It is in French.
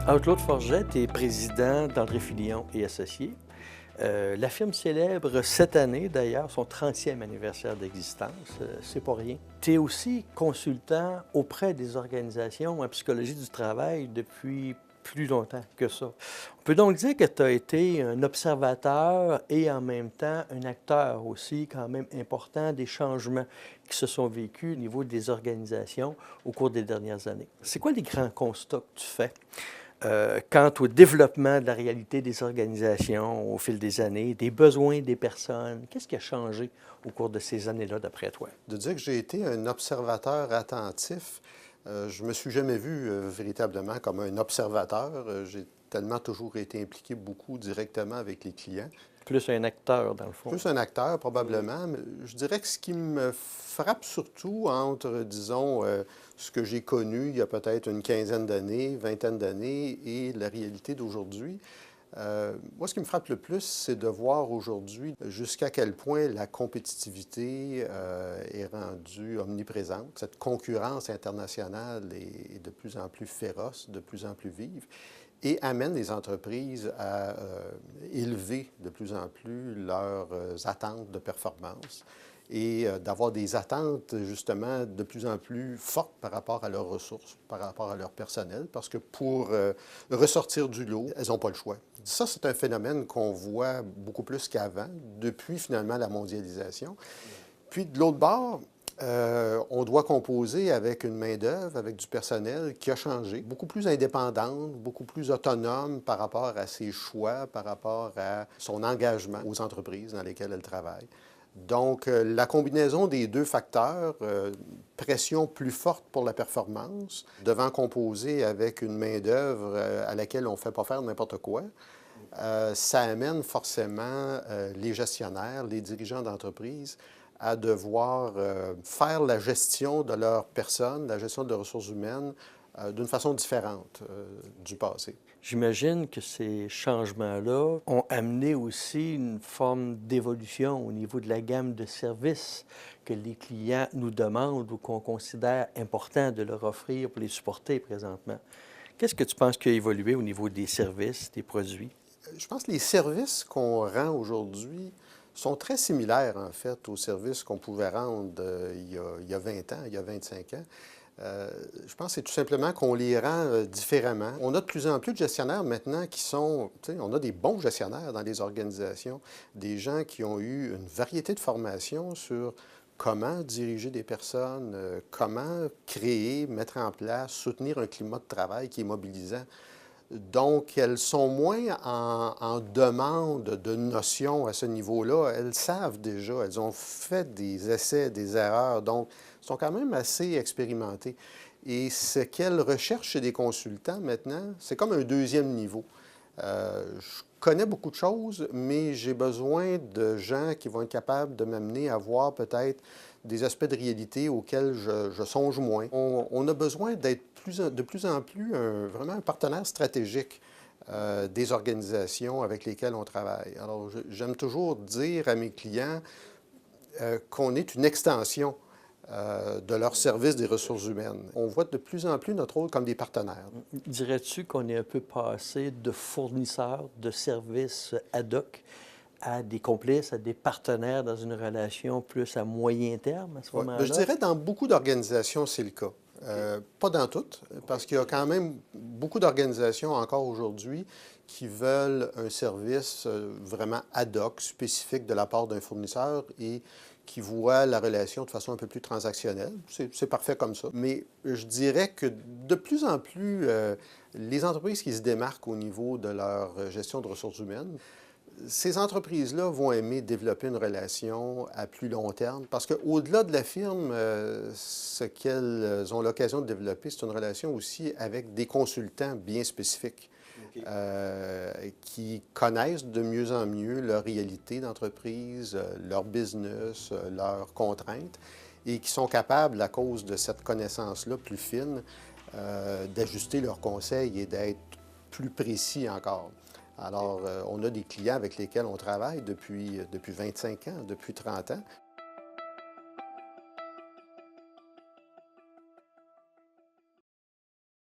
Claude Forget est président d'André Filion et Associés. La firme célèbre cette année, d'ailleurs, son 30e anniversaire d'existence. C'est pas rien. Tu es aussi consultant auprès des organisations en psychologie du travail depuis plus longtemps que ça. On peut donc dire que tu as été un observateur et en même temps un acteur aussi quand même important des changements qui se sont vécus au niveau des organisations au cours des dernières années. C'est quoi les grands constats que tu fais quant au développement de la réalité des organisations au fil des années, des besoins des personnes? Qu'est-ce qui a changé au cours de ces années-là, d'après toi? De dire que j'ai été un observateur attentif, je me suis jamais vu véritablement comme un observateur. J'ai tellement toujours été impliqué beaucoup directement avec les clients. Plus un acteur, dans le fond. Plus un acteur, probablement. Mais je dirais que ce qui me frappe surtout entre, disons, ce que j'ai connu il y a peut-être une quinzaine d'années, vingtaine d'années, et la réalité d'aujourd'hui, moi, ce qui me frappe le plus, c'est de voir aujourd'hui jusqu'à quel point la compétitivité est rendue omniprésente. Cette concurrence internationale est de plus en plus féroce, de plus en plus vive, et amène les entreprises à élever de plus en plus leurs attentes de performance et d'avoir des attentes, justement, de plus en plus fortes par rapport à leurs ressources, par rapport à leur personnel, parce que pour ressortir du lot, elles n'ont pas le choix. Ça, c'est un phénomène qu'on voit beaucoup plus qu'avant, depuis finalement la mondialisation. Puis de l'autre bord, on doit composer avec une main-d'œuvre, avec du personnel qui a changé, beaucoup plus indépendante, beaucoup plus autonome par rapport à ses choix, par rapport à son engagement aux entreprises dans lesquelles elle travaille. Donc, la combinaison des deux facteurs, pression plus forte pour la performance, devant composer avec une main-d'œuvre à laquelle on ne fait pas faire n'importe quoi, ça amène forcément les gestionnaires, les dirigeants d'entreprise à devoir faire la gestion de leurs personnes, la gestion de leurs ressources humaines d'une façon différente du passé. J'imagine que ces changements-là ont amené aussi une forme d'évolution au niveau de la gamme de services que les clients nous demandent ou qu'on considère important de leur offrir pour les supporter présentement. Qu'est-ce que tu penses qui a évolué au niveau des services, des produits? Je pense que les services qu'on rend aujourd'hui sont très similaires, en fait, aux services qu'on pouvait rendre il y a 20 ans, il y a 25 ans. Je pense que c'est tout simplement qu'on les rend différemment. On a de plus en plus de gestionnaires maintenant qui sont, on a des bons gestionnaires dans les organisations, des gens qui ont eu une variété de formations sur comment diriger des personnes, comment créer, mettre en place, soutenir un climat de travail qui est mobilisant. Donc, elles sont moins en demande de notions à ce niveau-là. Elles savent déjà, elles ont fait des essais, des erreurs, donc elles sont quand même assez expérimentées. Et ce qu'elles recherchent chez des consultants maintenant, c'est comme un deuxième niveau. Je connais beaucoup de choses, mais j'ai besoin de gens qui vont être capables de m'amener à voir peut-être des aspects de réalité auxquels je songe moins. On a besoin d'être de plus en plus vraiment un partenaire stratégique des organisations avec lesquelles on travaille. Alors, j'aime toujours dire à mes clients qu'on est une extension de leur service des ressources humaines. On voit de plus en plus notre rôle comme des partenaires. Dirais-tu qu'on est un peu passé de fournisseurs de services ad hoc à des complices, à des partenaires dans une relation plus à moyen terme à ce moment-là? Je dirais dans beaucoup d'organisations, c'est le cas. Pas dans toutes, parce qu'il y a quand même beaucoup d'organisations encore aujourd'hui qui veulent un service vraiment ad hoc, spécifique de la part d'un fournisseur et qui voient la relation de façon un peu plus transactionnelle. C'est parfait comme ça. Mais je dirais que de plus en plus, les entreprises qui se démarquent au niveau de leur gestion de ressources humaines, ces entreprises-là vont aimer développer une relation à plus long terme parce qu'au-delà de la firme, ce qu'elles ont l'occasion de développer, c'est une relation aussi avec des consultants bien spécifiques qui connaissent de mieux en mieux leur réalité d'entreprise, leur business, leurs contraintes et qui sont capables, à cause de cette connaissance-là plus fine, d'ajuster leurs conseils et d'être plus précis encore. Alors, on a des clients avec lesquels on travaille depuis 25 ans, depuis 30 ans.